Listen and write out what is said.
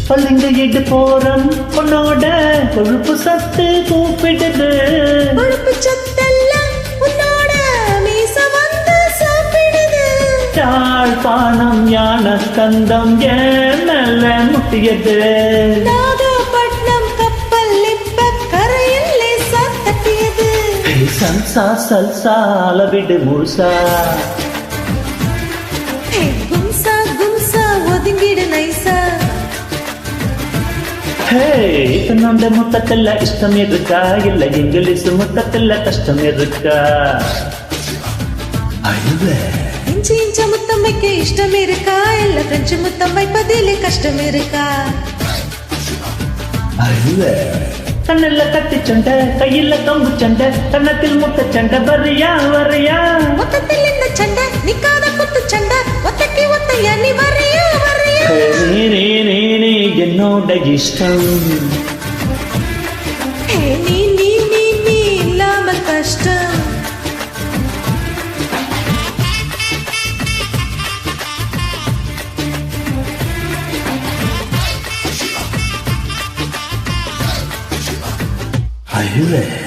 பள்ளிங்க எடு போறோம் உன்னோட கொழுப்பு சத்து கூப்பிடுது. கொழுப்பு சத்தெல்லாம் உன்னோட மீச வந்து சாப்பிடுது. யாழ்ப்பாணம் யான கந்தம் ஏன் நல்ல முட்டியது. நாகப்பட்டினம் கப்பல் இப்ப கரையில் லேசா தட்டியது. சல்சா சல்சா அளவிடு முழுசா. கும்சா கும்சா ஒதுங்கிடு நைசா. இந்த முத்தத்துல இஷ்டம் இருக்கா இல்ல இங்கிலீஷ் முத்தத்துல கஷ்டம் இருக்கா? இஞ்சி இஞ்ச முத்தம் வைக்க இஷ்டம் இருக்கா இல்ல பிரெஞ்சு முத்தம் வைப்பதிலே கஷ்டம் இருக்கா? கண்ணில் கத்தி சண்டை கையில கம்பு சண்டை கண்ணத்தில் முத்த சண்டை வரியா வரியா? மொத்தத்தில் இந்த சண்டை நிக்காத குத்து சண்டை ஒத்தைக்கு ஒத்தையா நீ வரியா வரியா? நீ என்னோட இஷ்டம். நீ நீ நீ நீ இல்லாம கஷ்டம். Are you ready?